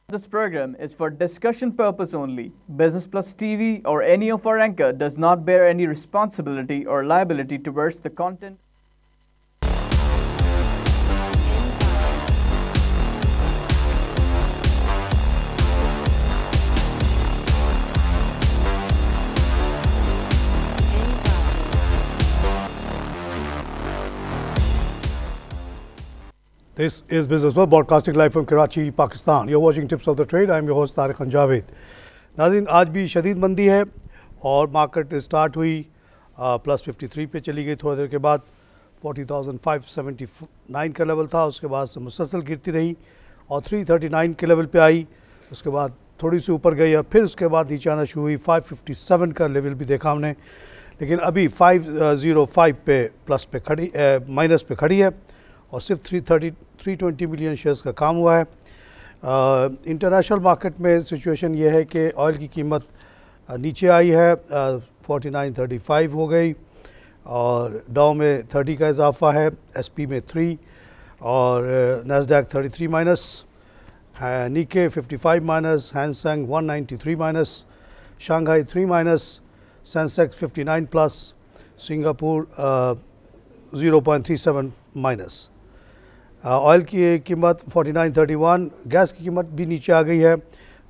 This program is for discussion purpose only. Business Plus TV or any of our anchor does not bear any responsibility or liability towards the content. This is Business Plus broadcasting live from Karachi, Pakistan. You're watching Tips of the Trade. I'm your host Tariq Khan Javed. नाज़रीन, आज भी शदीद मंदी है और market start हुई plus 53 पे चली गई। थोड़ी देर के बाद 40,579 का लेवल था, उसके बाद से मुसलसल गिरती रही और 339 के लेवल पे आई, उसके बाद थोड़ी सी ऊपर गई और फिर उसके बाद नीचे आना शुरू हुई। 557 का लेवल भी देखा हमने, लेकिन अभी 505 पे प्लस पे खड़ी माइनस पे खड़ी है और सिर्फ 320 मिलियन शेयर्स का काम हुआ है। इंटरनेशनल मार्केट में सिचुएशन ये है कि ऑयल की कीमत नीचे आई है, 49.35 हो गई और डाउ में 30 का इजाफा है, एसपी में 3 और Nasdaq 33 minus, Nikkei 55 minus, Hang Seng 193 minus, Shanghai 3 minus, Sensex 59 plus, Singapore 0.37 minus. Oil की कीमत 49.31, गैस की कीमत भी नीचे आ गई है,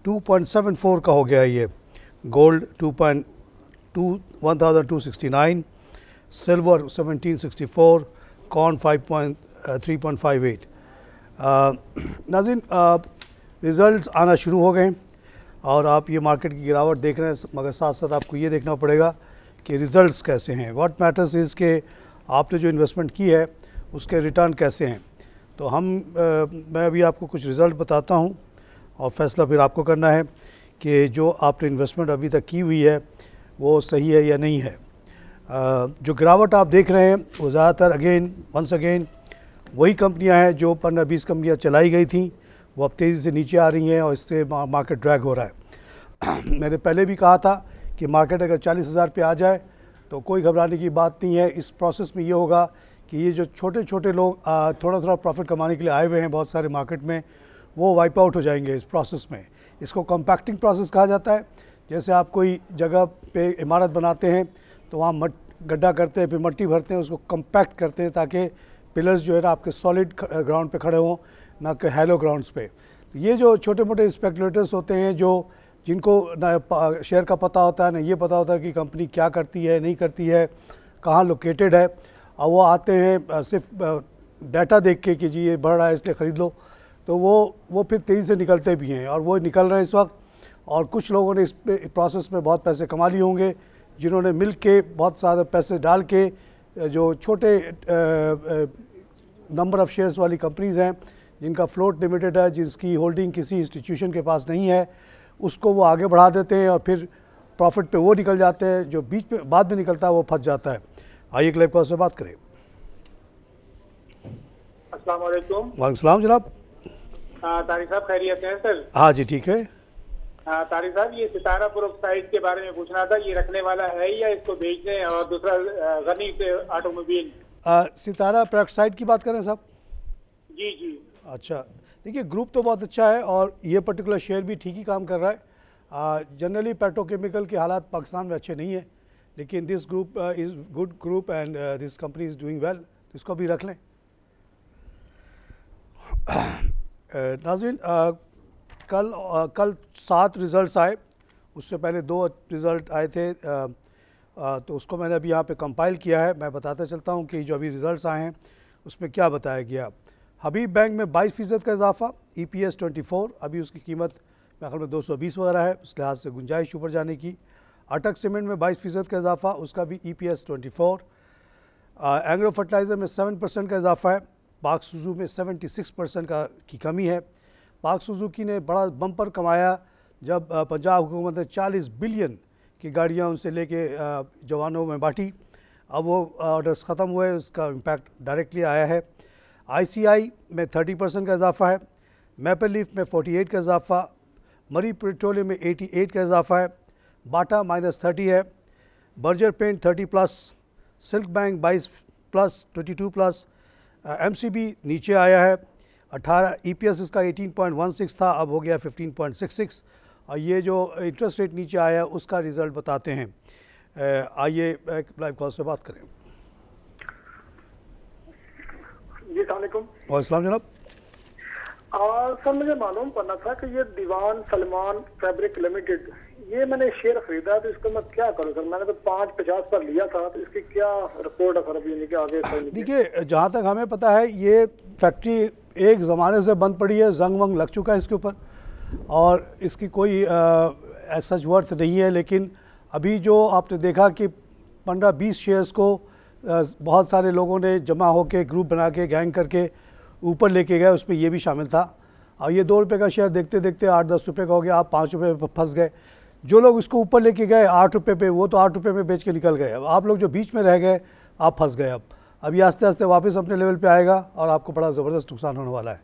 2.74 का हो गया है ये। Gold 1269, silver 1764, corn 3.58। नाज़रीन, रिज़ल्ट्स आना शुरू हो गए और आप ये मार्केट की गिरावट देख रहे हैं, मगर साथ साथ आपको ये देखना पड़ेगा कि रिज़ल्ट्स कैसे हैं। व्हाट मैटर्स इज़ के आपने जो इन्वेस्टमेंट की है उसके रिटर्न कैसे हैं। तो मैं अभी आपको कुछ रिज़ल्ट बताता हूं और फ़ैसला फिर आपको करना है कि जो आपने इन्वेस्टमेंट अभी तक की हुई है वो सही है या नहीं है। जो गिरावट आप देख रहे हैं वो ज़्यादातर वंस अगेन वही कंपनियां हैं जो 15-20 कंपनियां चलाई गई थी, वो अब तेज़ी से नीचे आ रही हैं और इससे मार्केट ड्रैग हो रहा है। मैंने पहले भी कहा था कि मार्केट अगर 40,000 पे आ जाए तो कोई घबराने की बात नहीं है। इस प्रोसेस में ये होगा कि ये जो छोटे छोटे लोग थोड़ा थोड़ा प्रॉफिट कमाने के लिए आए हुए हैं बहुत सारे मार्केट में, वो वाइप आउट हो जाएंगे इस प्रोसेस में। इसको कॉम्पैक्टिंग प्रोसेस कहा जाता है। जैसे आप कोई जगह पे इमारत बनाते हैं तो वहाँ गड्ढा करते हैं, फिर मिट्टी भरते हैं, उसको कम्पैक्ट करते हैं ताकि पिलर्स जो है ना आपके सॉलिड ग्राउंड पे खड़े हों, ना कि हैलो ग्राउंड्स पे। तो ये जो छोटे मोटे स्पेकुलेटर्स होते हैं जिनको ना शेयर का पता होता है, ना ये पता होता है कि कंपनी क्या करती है नहीं करती है, कहाँ लोकेटेड है, और वो आते हैं सिर्फ डाटा देख के कि जी ये बढ़ रहा है इसलिए ख़रीद लो, तो वो फिर तेज़ी से निकलते भी हैं और वो निकल रहे हैं इस वक्त। और कुछ लोगों ने इस प्रोसेस में बहुत पैसे कमा लिए होंगे जिन्होंने मिल के बहुत ज़्यादा पैसे डाल के जो छोटे नंबर ऑफ़ शेयर्स वाली कंपनीज़ हैं जिनका फ्लोट लिमिटेड है, जिसकी होल्डिंग किसी इंस्टीट्यूशन के पास नहीं है, उसको वो आगे बढ़ा देते हैं और फिर प्रॉफिट पे वो निकल जाते हैं। जो बीच में बाद में निकलता है वो फंस जाता है। आइए क्लिप कॉल से बात करें। अस्सलाम वालेकुम। वालेकुम सलाम जनाब। तारिक साहब खैरियत हैं सर? हाँ जी ठीक है। तारिक साहब, ये सितारा प्रोक्साइड के बारे में पूछना था, ये रखने वाला है या इसको बेचने? और दूसरा गनी से ऑटोमोबाइल। सितारा पेरोक्साइड की बात करें साहब? जी जी। अच्छा, देखिए ग्रुप तो बहुत अच्छा है और ये पर्टिकुलर शेयर भी ठीक ही काम कर रहा है। जनरली पेट्रोकेमिकल के हालात पाकिस्तान में अच्छे नहीं है, लेकिन this group is good group and this company is doing well, इसको भी रख लें। नाज़रीन, कल 7 रिज़ल्ट्स आए, उससे पहले 2 रिज़ल्ट आए थे, तो उसको मैंने अभी यहाँ पे कंपाइल किया है। मैं बताता चलता हूँ कि जो अभी रिज़ल्ट्स आए हैं उसमें क्या बताया गया। हबीब बैंक में 22% का इजाफा, EPS 24, अभी उसकी कीमत मेरे ख्याल में 220 वगैरह है, उस लिहाज से गुंजाइश ऊपर जाने की। अटक सीमेंट में 22% का इजाफा, उसका भी EPS 24। एग्रो फर्टिलाइज़र में 7% का इजाफा है। पाक सुजू में 76% की कमी है। पाक सुजुकी ने बड़ा बम्पर कमाया जब पंजाब हुकूमत ने 40 बिलियन की गाड़ियाँ उनसे लेके जवानों में बांटी। अब वो ऑर्डर्स ख़त्म हुए, उसका इम्पैक्ट डायरेक्टली आया है। ICI में 30% का इजाफा है। मैपल लीफ में 48 का इजाफा, मरी पेट्रोलियम में 88 का इजाफा है। बाटा -30 है। Berger paint 30+, Silk Bank 22+, 22+, MCB नीचे आया है EPS इसका 18.16 था, अब हो गया 15.66। और ये जो इंटरेस्ट रेट नीचे आया उसका रिज़ल्ट बताते हैं। आइए लाइव कॉल से बात करें। जी सलामकुम। वालेकुम जनाब। सर मुझे मालूम करना था कि ये दीवान सलमान फैब्रिक लिमिटेड, ये मैंने शेयर खरीदा तो इसको मैं क्या करूं सर? मैंने तो 5.50 पर लिया था, तो इसकी क्या रिपोर्ट है सर अभी के आगे? देखिए, जहाँ तक हमें पता है ये फैक्ट्री एक ज़माने से बंद पड़ी है, जंग वंग लग चुका है इसके ऊपर और इसकी कोई सच वर्थ नहीं है। लेकिन अभी जो आपने देखा कि 15-20 शेयर्स को बहुत सारे लोगों ने जमा होकर ग्रुप बना के गैंग करके ऊपर लेके गए, उसमें ये भी शामिल था। और ये 2 रुपये का शेयर देखते देखते 8-10 रुपये का हो गया, आप 5 रुपये पर फंस गए। जो लोग इसको ऊपर लेके गए 8 रुपये पे, वो तो 8 रुपये में बेच के निकल गए। अब आप लोग जो बीच में रह गए आप फंस गए। अब ये आस्ते आस्ते वापस अपने लेवल पे आएगा और आपको बड़ा ज़बरदस्त नुकसान होने वाला है।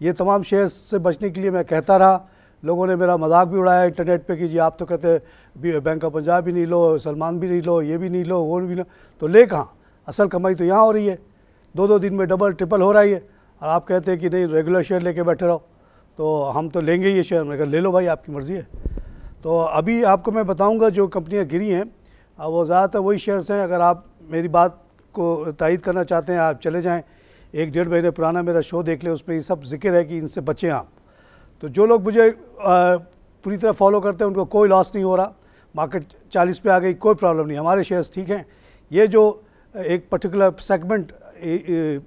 ये तमाम शेयर्स से बचने के लिए मैं कहता रहा, लोगों ने मेरा मजाक भी उड़ाया इंटरनेट पे कि जी आप तो कहते बैंक ऑफ पंजाब भी नहीं लो, सलमान भी नहीं लो, ये भी नहीं लो, वो भी नहीं लो, तो ले कहाँ? असल कमाई तो यहाँ हो रही है, 2-2 दिन में डबल ट्रिपल हो रही है। और आप कहते हैं कि नहीं रेगुलर शेयर लेके बैठे रहो, तो हम तो लेंगे ये शेयर। मैंने कहा ले लो भाई, आपकी मर्ज़ी है। तो अभी आपको मैं बताऊंगा जो कंपनियां गिरी हैं वो ज़्यादातर वही शेयर्स हैं। अगर आप मेरी बात को तायद करना चाहते हैं आप चले जाएं, 1-1.5 महीने पुराना मेरा शो देख लें, उसमें ये सब जिक्र है कि इनसे बचें आप। तो जो लोग मुझे पूरी तरह फॉलो करते हैं उनको कोई लॉस नहीं हो रहा, मार्केट 40 पे आ गई, कोई प्रॉब्लम नहीं, हमारे शेयर्स ठीक हैं। ये जो एक पर्टिकुलर सेगमेंट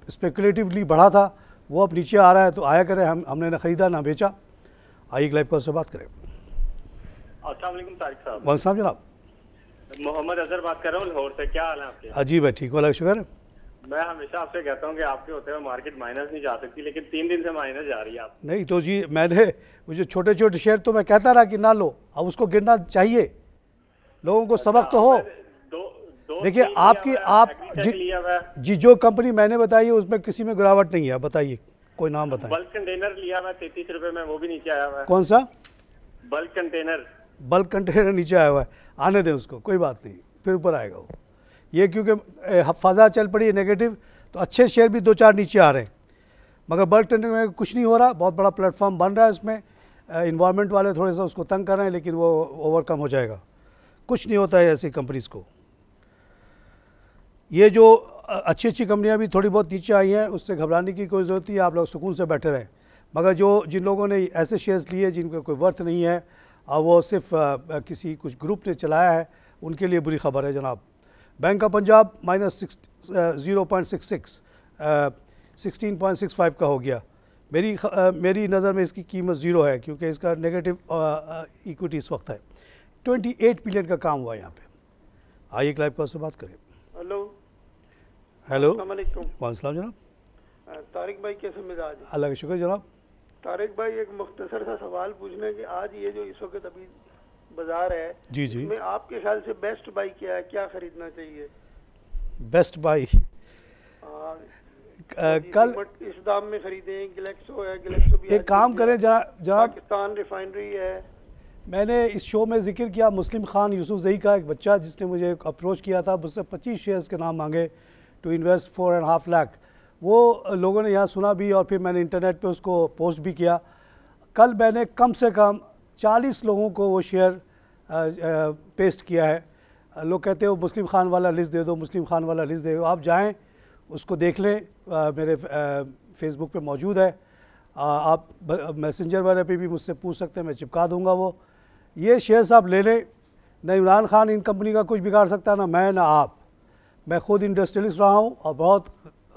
स्पेकुलेटिवली बढ़ा था वो अब नीचे आ रहा है, तो आया करें, हमने ना ख़रीदा ना बेचा। आइए लाइव कॉल से बात करें। अस्सलाम वालेकुम तारिक साहब। वालेकुम जनाब। मोहम्मद अजहर बात कर रहा हूँ लाहौर से। क्या हाल है आपके? अजीब है, ठीक वाला शुक्र है। मैं हमेशा आपसे कहता हूँ कि आपके होते हुए मार्केट माइनस नहीं जा सकती, लेकिन 3 दिन से माइनस जा रही है। आप नहीं तो जी, मैंने मुझे छोटे छोटे शेयर तो मैं कहता रहा कि ना लो, अब उसको गिरना चाहिए, लोगों को सबक तो हो। देखिए आपकी जी जो कंपनी मैंने बताई है उसमें किसी में गिरावट नहीं है। बताइए कोई नाम बताएं। बल्क कंटेनर लिया मैं 33 रुपए में, वो भी नीचे आया हुआ है। कौन सा? Bulk container. बल्क कंटेनर नीचे आया हुआ है, आने दें उसको, कोई बात नहीं, फिर ऊपर आएगा वो। ये क्योंकि फजा चल पड़ी है नेगेटिव, तो अच्छे शेयर भी 2-4 नीचे आ रहे हैं, मगर बल्क कंटेनर में कुछ नहीं हो रहा। बहुत बड़ा प्लेटफॉर्म बन रहा है, उसमें इन्वायरमेंट वाले थोड़े सा उसको तंग कर रहे हैं, लेकिन वो ओवरकम हो जाएगा। कुछ नहीं होता है ऐसी कंपनीज़ को। ये जो अच्छी अच्छी कंपनियां भी थोड़ी बहुत नीचे आई हैं, उससे घबराने की कोई ज़रूरत नहीं है, आप लोग सुकून से बैठे रहें। मगर जिन लोगों ने ऐसे शेयर्स लिए जिनका कोई वर्थ नहीं है और वो सिर्फ कुछ ग्रुप ने चलाया है, उनके लिए बुरी खबर है जनाब। बैंक ऑफ पंजाब -0.66 16.65 का हो गया। मेरी नज़र में इसकी कीमत 0 है, क्योंकि इसका नेगेटिव इक्विटी इस वक्त है। 28 बिलियन का काम हुआ यहाँ पे। आइए एक लाइव कॉल से बात करें। हेलो वालेकुम जनाब। तारिक भाई कैसे मिजाज? अल्लाह का शुक्र जनाब। तारिक भाई एक मुख्तसर सा सवाल पूछना है कि आज ये जो इस वक्त अभी बाजार है जी जी, में आपके ख्याल से बेस्ट बाई क्या है, क्या खरीदना चाहिए? बेस्ट बाई कल इस दाम में खरीदें? ग्लेक्सो है, ग्लेक्सो भी एक काम करें जनाब, पाकिस्तान रिफाइनरी है। मैंने इस शो में जिक्र किया मुस्लिम खान यूसुफ जई का, एक बच्चा जिसने मुझे अप्रोच किया था, मुझसे 25 शेयर्स के नाम मांगे टू इन्वेस्ट 4.5 लाख। वो लोगों ने यहाँ सुना भी और फिर मैंने इंटरनेट पे उसको पोस्ट भी किया। कल मैंने कम से कम 40 लोगों को वो शेयर पेस्ट किया है। लोग कहते हो मुस्लिम खान वाला लिस्ट दे दो, मुस्लिम खान वाला लिस्ट दे दो। आप जाएं उसको देख लें, मेरे फेसबुक पे मौजूद है। आप मैसेंजर वाले पे भी मुझसे पूछ सकते हैं, मैं चिपका दूंगा वो। ये शेयर्स आप ले लें। न इमरान खान इन कंपनी का कुछ बिगाड़ सकता, ना मैं ना आप। मैं ख़ुद इंडस्ट्रियलिस्ट रहा हूँ और बहुत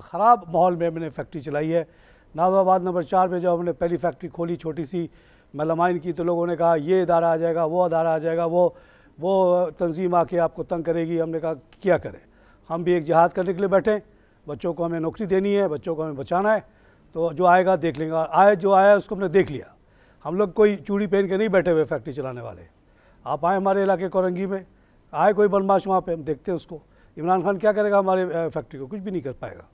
ख़राब माहौल में मैंने फैक्ट्री चलाई है। नाज़ाबाद नंबर 4 में जब हमने पहली फैक्ट्री खोली छोटी सी मेलामाइन की, तो लोगों ने कहा ये इदारा आ जाएगा, वो अदारा आ जाएगा, वो तंजीम आके आपको तंग करेगी। हमने कहा क्या करें, हम भी एक जिहाद करने के लिए बैठे, बच्चों को हमें नौकरी देनी है, बच्चों को हमें बचाना है, तो जो आएगा देख लेंगे। जो आया उसको हमने देख लिया। हम लोग कोई चूड़ी पहन के नहीं बैठे हुए फैक्ट्री चलाने वाले। आप आए हमारे इलाके कोरंगी में, आए कोई बदमाश वहाँ पे, हम देखते हैं उसको। इमरान खान क्या करेगा हमारे फैक्ट्री को? कुछ भी नहीं कर पाएगा।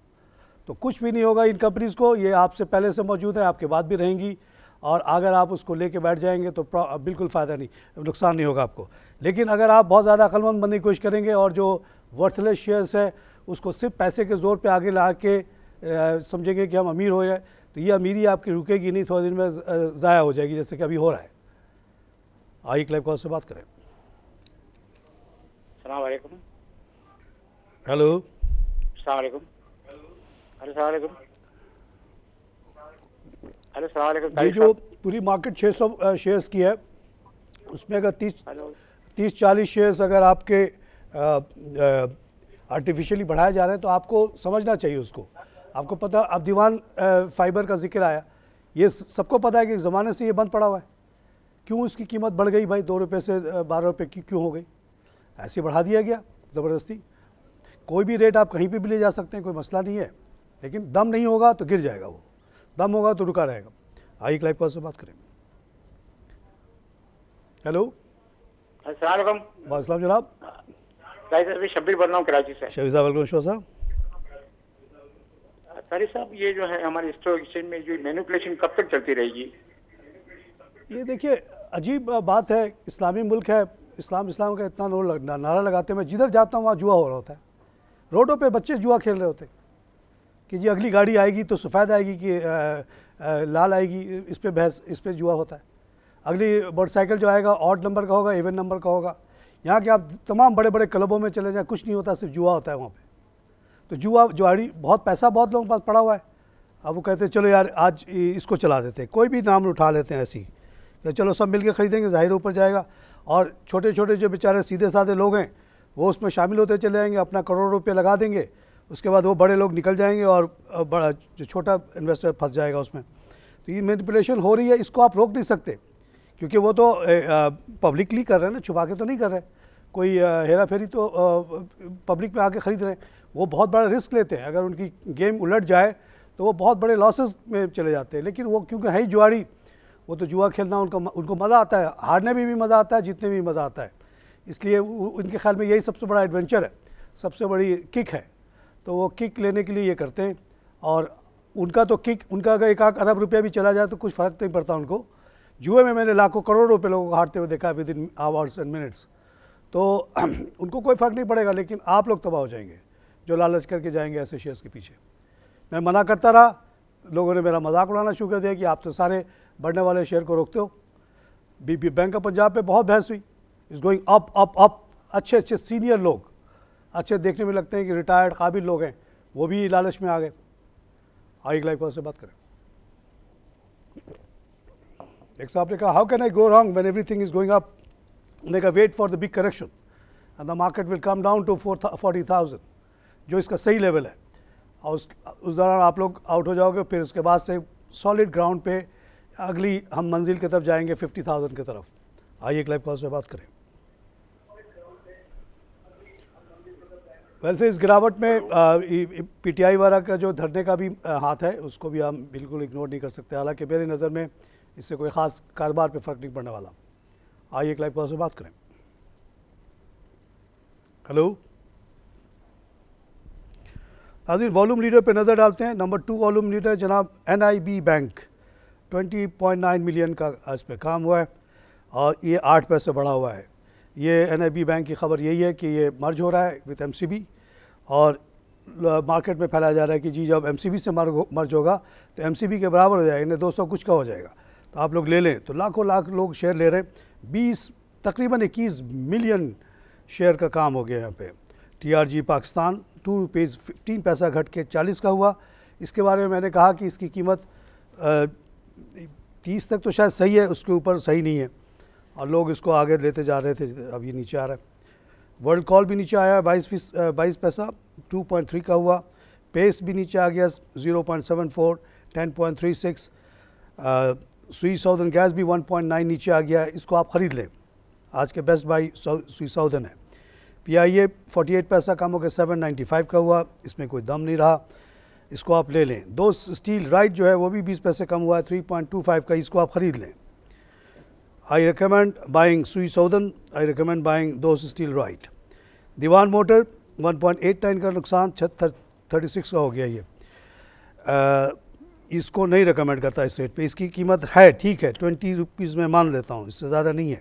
तो कुछ भी नहीं होगा इन कंपनीज़ को। ये आपसे पहले से मौजूद है, आपके बाद भी रहेंगी, और अगर आप उसको लेके बैठ जाएंगे तो बिल्कुल फ़ायदा नहीं, नुकसान नहीं होगा आपको। लेकिन अगर आप बहुत ज़्यादा अक्लमंद बनने की कोशिश करेंगे और जो वर्थलेस शेयर्स है उसको सिर्फ पैसे के ज़ोर पे आगे ला के समझेंगे कि हम अमीर हो गए, तो ये अमीरी आपकी रुकेगी नहीं, थोड़े दिन में ज़ाया हो जाएगी, जैसे कि अभी हो रहा है। आइए क्लाइव कॉल से बात करें। अस्सलाम वालेकुम। हेलो, अस्सलाम वालेकुम। हेलो, अस्सलाम वालेकुम। हेलो, अस्सलाम वालेकुम। ये जो पूरी मार्केट 600 शेयर्स की है, उसमें अगर 30-40 शेयर्स अगर आपके आर्टिफिशियली बढ़ाए जा रहे हैं तो आपको समझना चाहिए उसको। आपको पता, अब दीवान फाइबर का जिक्र आया, ये सबको पता है कि ज़माने से ये बंद पड़ा हुआ है। क्यों इसकी कीमत बढ़ गई भाई, 2 रुपये से 12 रुपये की क्यों हो गई? ऐसे बढ़ा दिया गया ज़बरदस्ती। कोई भी रेट आप कहीं पे भी ले जा सकते हैं, कोई मसला नहीं है, लेकिन दम नहीं होगा तो गिर जाएगा, वो दम होगा तो रुका रहेगा। आइए क्लाइव कॉल से बात करें। हेलो, अस्सलाम वालेकुम। वालेकुम जनाब। शब्बीर बोल रहा हूँ कराची से। शहीद साहब, वेलकम साहब। सारी साहब, ये जो है हमारे स्टॉक एक्सचेंज में जो मैनिपुलेशन कब तक चलती रहेगी? ये देखिए अजीब बात है, इस्लामी मुल्क है, इस्लाम का इतना नारा लगाते हैं, मैं जिधर जाता हूँ वहाँ जुआ हो रहा होता है। रोडों पे बच्चे जुआ खेल रहे होते कि जी अगली गाड़ी आएगी तो सफ़ेद आएगी कि लाल आएगी, इस पे बहस, इस पे जुआ होता है। अगली मोटरसाइकिल जो आएगा ऑड नंबर का होगा, इवन नंबर का होगा। यहाँ के आप तमाम बड़े बड़े क्लबों में चले जाएँ, कुछ नहीं होता, सिर्फ जुआ होता है वहाँ पे। तो जुआड़ी बहुत पैसा बहुत लोगों के पास पड़ा हुआ है। अब वो कहते हैं चलो यार आज इसको चला देते हैं, कोई भी नाम उठा लेते हैं ऐसी, तो चलो सब मिलके ख़रीदेंगे, ज़ाहिर ऊपर जाएगा। और छोटे छोटे जो बेचारे सीधे साधे लोग हैं वो उसमें शामिल होते चले जाएंगे, अपना करोड़ों रुपये लगा देंगे, उसके बाद वो बड़े लोग निकल जाएंगे और बड़ा जो छोटा इन्वेस्टर फंस जाएगा उसमें। तो ये मैनिपुलेशन हो रही है, इसको आप रोक नहीं सकते, क्योंकि वो तो पब्लिकली कर रहे हैं ना, छुपा के तो नहीं कर रहे। कोई हेरा फेरी तो पब्लिक में आके ख़रीद रहे हैं। वो बहुत बड़ा रिस्क लेते हैं, अगर उनकी गेम उलट जाए तो वो बहुत बड़े लॉसेस में चले जाते हैं। लेकिन वो क्योंकि है ही जुआड़ी, वो तो जुआ खेलना उनको मज़ा आता है, हारने में भी मज़ा आता है, जीतने में भी मज़ा आता है। इसलिए उनके ख्याल में यही सबसे बड़ा एडवेंचर है, सबसे बड़ी किक है। तो वो किक लेने के लिए ये करते हैं। और उनका तो किक, उनका अगर 1 अरब रुपया भी चला जाए तो कुछ फ़र्क नहीं पड़ता उनको। जुए में मैंने लाखों करोड़ों रुपये लोगों को हारते हुए देखा with in hours and minutes. तो उनको कोई फ़र्क नहीं पड़ेगा, लेकिन आप लोग तबाह हो जाएंगे जो लालच करके जाएंगे ऐसे शेयर्स के पीछे। मैं मना करता रहा, लोगों ने मेरा मजाक उड़ाना शुरू कर दिया कि आप तो सारे बढ़ने वाले शेयर को रोकते हो। बैंक ऑफ पंजाब पे बहुत बहस हुई, is going up up up. अच्छे अच्छे सीनियर लोग, अच्छे देखने में लगते हैं कि रिटायर्ड काबिल लोग हैं, वो भी लालच में आ गए। आइए लाइव कॉल से बात करें। एक साहब ने कहा, how can I go wrong when everything is going up? मैंने कहा wait for the big correction and the market will come down to 40,000, जो इसका सही लेवल है। और उस दौरान आप लोग आउट हो जाओगे, फिर उसके बाद से सॉलिड ग्राउंड पे अगली हम मंजिल की तरफ जाएंगे, 50,000 की तरफ। आइए एक लाइव कॉल से बात करें। वैसे इस गिरावट में PTI वाला का जो धरने का भी हाथ है, उसको भी हम बिल्कुल इग्नोर नहीं कर सकते। हालांकि मेरी नज़र में इससे कोई ख़ास कारोबार पे फ़र्क नहीं पड़ने वाला। आइए एक लाइव कॉल से बात करें। हेलो नाज़रीन, वॉल्यूम लीडर पे नज़र डालते हैं। नंबर 2 वॉल्यूम लीडर जनाब NIB बैंक, 20.9 मिलियन का इस पर काम हुआ है और ये 8 पैसे बढ़ा हुआ है। ये NIB बैंक की खबर यही है कि ये मर्ज हो रहा है विद MCB, और मार्केट में फैलाया जा रहा है कि जी जब MCB से मर्ज होगा तो MCB के बराबर हो जाएगा, इन्हें 200 कुछ का हो जाएगा, तो आप लोग ले लें। तो लाखों लाख लोग शेयर ले रहे हैं। तकरीबन 21 मिलियन शेयर का काम हो गया यहाँ पे। TRG पाकिस्तान 2 रुपीज़ 15 पैसा घट के 40 का हुआ। इसके बारे में मैंने कहा कि इसकी कीमत 30 तक तो शायद सही है, उसके ऊपर सही नहीं है, और लोग इसको आगे लेते जा रहे थे। अब ये नीचे आ रहा है। वर्ल्ड कॉल भी नीचे आया है 22 पैसा, 2.3 का हुआ। पेस भी नीचे आ गया 0.74, 10.36। सुई साउदर्न गैस भी 1.9 नीचे आ गया। इसको आप ख़रीद लें, आज के बेस्ट बाई सुई साउदर्न है। PIA 48 पैसा कम हो गया, 7.95 का हुआ। इसमें कोई दम नहीं रहा, इसको आप ले लें। दो स्टील राइट जो है वो भी 20 पैसे कम हुआ है, 3.25 का, इसको आप ख़रीद लें। आई रिकमेंड बाइंग सुई साउदर्न, आई रिकमेंड बाइंग दोस्त स्टील राइट। दीवान मोटर 1.89 का नुकसान 36 का हो गया। ये इसको नहीं रिकमेंड करता इस रेट पे। इसकी कीमत है ठीक है 20 रुपीज़ में मान लेता हूँ, इससे ज़्यादा नहीं है।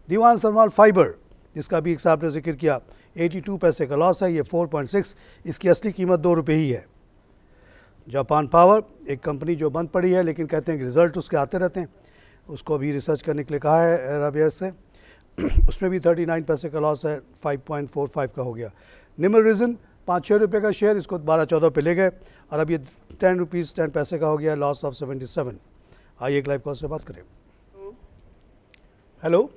दीवान सरमाल फाइबर, जिसका भी एक साहब ने जिक्र किया, 82 पैसे का लॉस है। ये 4.6, इसकी असली कीमत 2 रुपये ही है। जापान पावर एक कंपनी जो बंद पड़ी है, लेकिन कहते हैं कि रिज़ल्ट उसके आते रहते हैं, उसको अभी रिसर्च करने के लिए कहा है राबिया से। उसमें भी 39 पैसे का लॉस है, 5.45 का हो गया। निमर रीज़न 5-6 रुपये का शेयर, इसको 12-14 पे ले गए और अब ये 10 रुपीज़ 10 पैसे का हो गया, लॉस ऑफ 77। आइए एक लाइव कॉल से बात करें। हेलो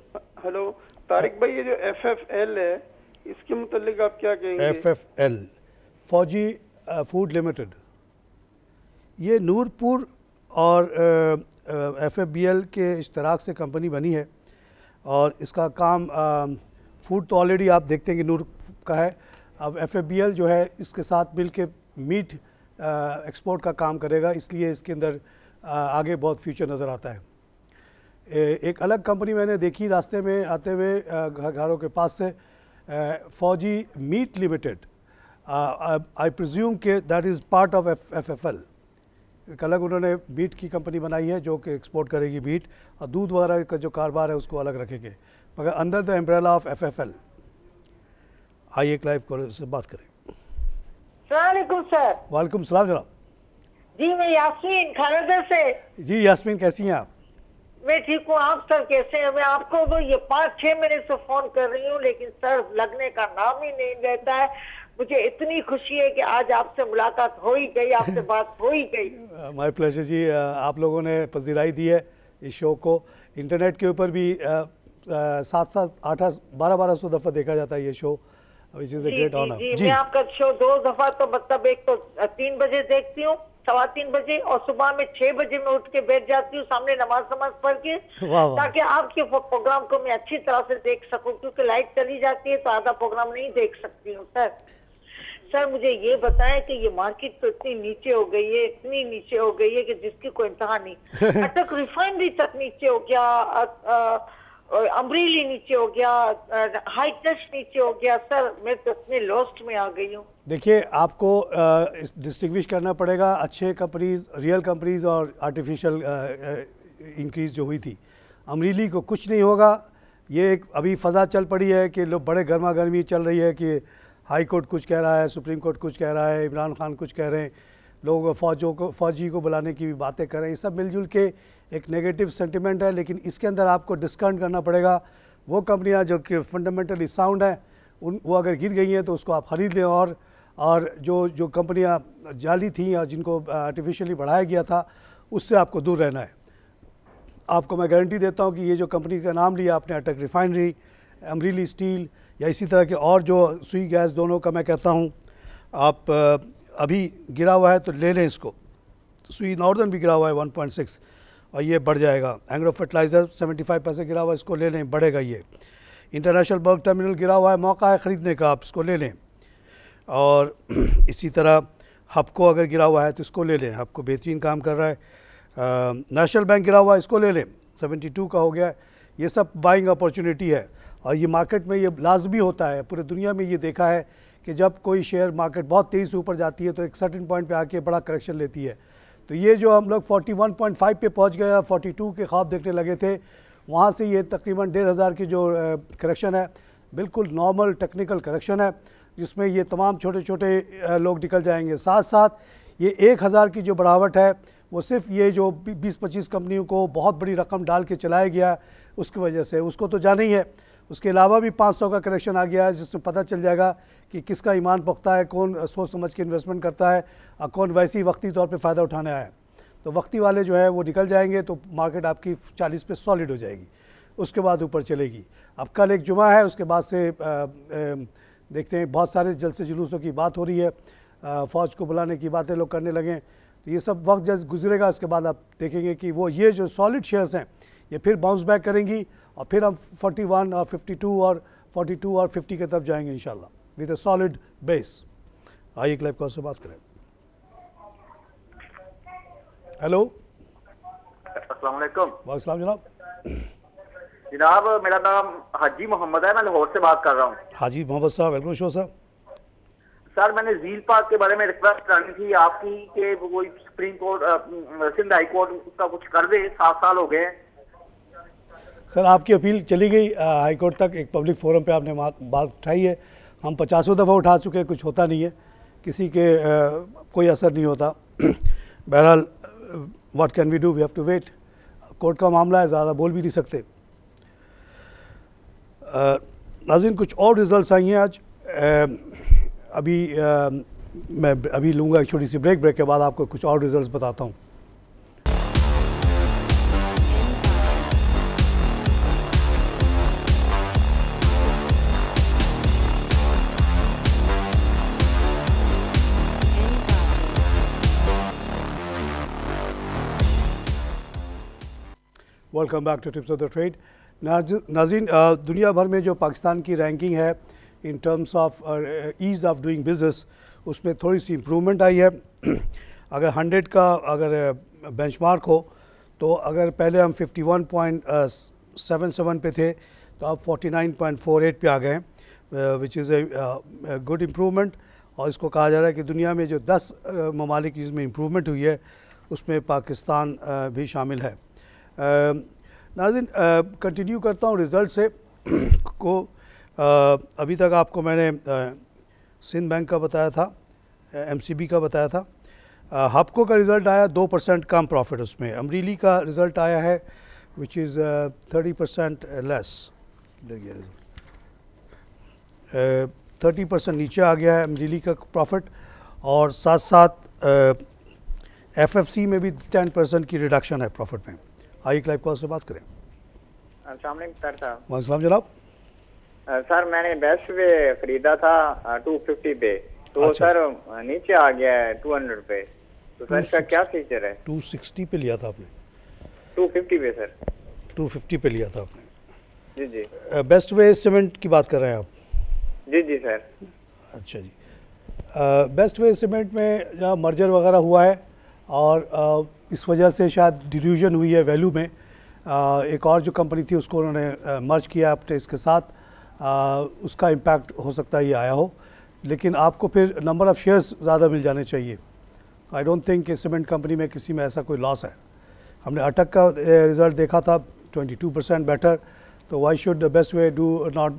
हेलो तारिक भाई, ये जो FFL है इसके मुतालिक आप क्या कहेंगे? FFL फौजी फूड लिमिटेड, ये नूरपुर और FFBL के इश्तराक से कंपनी बनी है और इसका काम फूड तो ऑलरेडी आप देखते हैं कि नूर का है। अब FFBL जो है इसके साथ मिल के मीट एक्सपोर्ट का काम करेगा, इसलिए इसके अंदर आगे बहुत फ्यूचर नज़र आता है। एक अलग कंपनी मैंने देखी रास्ते में आते हुए घरों के पास से, फौजी मीट लिमिटेड, आई प्रिज्यूम के that is part of FFL। एक अलग उन्होंने मीट की कंपनी बनाई है जो कि एक्सपोर्ट करेगी मीट, और दूध वगैरह का जो कारोबार है उसको अलग रखेंगे, मगर under the umbrella of FFL। आइए एक लाइव कॉल से बात करें। सलामुअलैकुम सर। वालेकुम सलाम जनाब। जी मैं यास्मीन खानगर से। जी यास्मीन, कैसी हैं आप? मैं ठीक हूँ, आप सर कैसे हैं? मैं आपको तो ये 5-6 महीने से फोन कर रही हूँ, लेकिन सर लगने का नाम ही नहीं रहता है। मुझे इतनी खुशी है कि आज आपसे मुलाकात हो ही गई, आपसे बात हो ही गई। माय प्लेजर जी, आप लोगों ने पजीराई दी है इस शो को। इंटरनेट के ऊपर भी 7-7, 8-8, 1200 दफ़ा देखा जाता है ये show, which is a great honour. जी मैं आपका शो 2 दफ़ा तो मतलब एक तो 3 बजे देखती हूँ, 3:15 बजे, और सुबह में 6 बजे में उठ के बैठ जाती हूँ सामने नमाज पढ़ के, ताकि आपके प्रोग्राम को मैं अच्छी तरह से देख सकूं, क्योंकि लाइट चली जाती है तो आधा प्रोग्राम नहीं देख सकती हूँ। सर मुझे ये बताएं कि ये मार्केट तो इतनी नीचे हो गई है, इतनी नीचे हो गई है कि जिसकी कोई इंतहा नहीं। अटक रिफाइनरी तक नीचे हो गया, अमरीली नीचे हो गया, हाई टच नीचे हो गया। सर मैं तो इतने लॉस्ट में आ गई हूँ। देखिए, आपको डिस्टिंग्विश करना पड़ेगा अच्छे कंपनीज, रियल कंपनीज और आर्टिफिशियल इंक्रीज जो हुई थी। अमरीली को कुछ नहीं होगा। ये एक अभी फ़ज़ा चल पड़ी है कि लोग बड़े गर्मा गर्मी चल रही है कि हाई कोर्ट कुछ कह रहा है, सुप्रीम कोर्ट कुछ कह रहा है, इमरान खान कुछ कह रहे हैं, लोग फ़ौजी को बुलाने की भी बातें कर रहे हैं। ये सब मिलजुल के एक नेगेटिव सेंटिमेंट है, लेकिन इसके अंदर आपको डिस्काउंट करना पड़ेगा। वो कंपनियां जो कि फंडामेंटली साउंड हैं, वो अगर गिर गई हैं तो उसको आप ख़रीद लें, और जो कंपनियां जाली थी और जिनको आर्टिफिशियली बढ़ाया गया था उससे आपको दूर रहना है। आपको मैं गारंटी देता हूं कि ये जो कंपनी का नाम लिया आपने, अटक रिफाइनरी, अमरीली स्टील या इसी तरह के और जो सुई गैस, दोनों का मैं कहता हूं आप अभी गिरा हुआ है तो ले लें इसको। सुई नॉर्दर्न भी गिरा हुआ है 1.6 और ये बढ़ जाएगा। एंग्रो फर्टिलाइज़र 75 पैसे गिरा हुआ है, इसको ले लें, बढ़ेगा ये। इंटरनेशनल बल्क टर्मिनल गिरा हुआ है, मौका है ख़रीदने का, आप इसको ले लें। और इसी तरह हबको अगर गिरा हुआ है तो इसको ले लें, हबको बेहतरीन काम कर रहा है। नेशनल बैंक गिरा हुआ है, इसको ले लें, 72 का हो गया है। ये सब बाइंग अपॉर्चुनिटी है और ये मार्केट में ये लाजमी होता है। पूरे दुनिया में ये देखा है कि जब कोई शेयर मार्केट बहुत तेज़ी से ऊपर जाती है तो एक सर्टेन पॉइंट पे आके बड़ा करेक्शन लेती है। तो ये जो हम लोग 41.5 पे पहुंच गए, 42 के ख्वाब देखने लगे थे, वहाँ से ये तकरीबन 1500 की जो करेक्शन है, बिल्कुल नॉर्मल टेक्निकल करेक्शन है, जिसमें ये तमाम छोटे छोटे लोग निकल जाएंगे। साथ साथ ये 1000 की जो बढ़ावट है वो सिर्फ ये जो 20-25 कंपनियों को बहुत बड़ी रकम डाल के चलाया गया उसकी वजह से, उसको तो जाना ही है। उसके अलावा भी 500 का करेक्शन आ गया है, जिसमें पता चल जाएगा कि किसका ईमान पुख्ता है, कौन सोच समझ के इन्वेस्टमेंट करता है और कौन वैसी वक्ती तौर पे फ़ायदा उठाने आया है। तो वक्ती वाले जो है वो निकल जाएंगे तो मार्केट आपकी 40 पे सॉलिड हो जाएगी, उसके बाद ऊपर चलेगी। अब कल एक जुमा है, उसके बाद से देखते हैं, बहुत सारे जलसे जुलूसों की बात हो रही है, फ़ौज को बुलाने की बातें लोग करने लगे। तो ये सब वक्त जैसे गुजरेगा उसके बाद आप देखेंगे कि वो ये जो सॉलिड शेयर्स हैं ये फिर बाउंस बैक करेंगी और फिर हम 41 और 52 और 42 और 50 की तरफ जाएंगे इंशाल्लाह विद अ सॉलिड बेस। आइए एक लाइव कॉल से बात करें। हेलो, अस्सलाम वालेकुम। वालेकुम जनाब। जनाब मेरा नाम हाजी मोहम्मद है, मैं लाहौर से बात कर रहा हूँ। हाजी मोहम्मद साहब, वेलकम शो साहब। सर मैंने झील पार्क के बारे में रिक्वेस्ट करनी थी आपकी कि वो supreme court, Sindh high court उसका कुछ कर दे, 7 साल हो गए। सर आपकी अपील चली गई हाई कोर्ट तक, एक पब्लिक फोरम पे आपने बात उठाई है, हम 50 दफ़ा उठा चुके हैं, कुछ होता नहीं है। किसी के कोई असर नहीं होता। बहरहाल what can we do, we have to wait. Court का मामला है, ज़्यादा बोल भी नहीं सकते। नाज़रीन, कुछ और रिज़ल्ट्स आई हैं आज। मैं अभी लूँगा एक छोटी सी ब्रेक के बाद आपको कुछ और रिज़ल्ट्स बताता हूँ। Welcome back to tips of the trade. नाज़रीन, दुनिया भर में जो पाकिस्तान की रैंकिंग है in terms of ease of doing business, उसमें थोड़ी सी इम्प्रूवमेंट आई है। अगर 100 का अगर बेंचमार्क हो तो अगर पहले हम 51.77 पे थे तो अब 49.48 पे आ गए हैं, which is a good improvement. और इसको कहा जा रहा है कि दुनिया में जो 10 ममालिक जिसमें इम्प्रूवमेंट हुई है उसमें पाकिस्तान भी शामिल है। नाज़रीन, कंटिन्यू करता हूँ रिज़ल्ट से को। अभी तक आपको मैंने सिंध बैंक का बताया था, MCB का बताया था। हपको का रिज़ल्ट आया 2% कम प्रॉफिट उसमें। अमरीली का रिज़ल्ट आया है विच इज़ 30% लेस। देखिए 30% नीचे आ गया है अमरीली का प्रॉफिट, और साथ साथ FFC में भी 10% की रिडक्शन है प्रॉफिट में। आइए क्लाइव कॉल से बात करें। अस्सलाम वालेकुम सर साहब। वालेकुम जनाब। सर मैंने बेस्ट पे खरीदा था 250 पे, तो अच्छा। सर नीचे आ गया है 200 पे, तो सर इसका क्या फीचर है? 260 पे लिया था आपने? 250 पे सर। 250 पे लिया था आपने? जी जी। बेस्ट वे सीमेंट की बात कर रहे हैं आप? जी जी सर। अच्छा जी। बेस्ट वे सीमेंट में जहाँ मर्जर वगैरह हुआ है और इस वजह से शायद डिल्यूजन हुई है वैल्यू में। एक और जो कंपनी थी उसको उन्होंने मर्ज किया अपने इसके साथ, उसका इम्पैक्ट हो सकता है ये आया हो, लेकिन आपको फिर नंबर ऑफ़ शेयर्स ज़्यादा मिल जाने चाहिए। आई डोंट थिंक कि सीमेंट कंपनी में किसी में ऐसा कोई लॉस है। हमने अटक का रिज़ल्ट देखा था 22% बेटर, तो why should the best way do not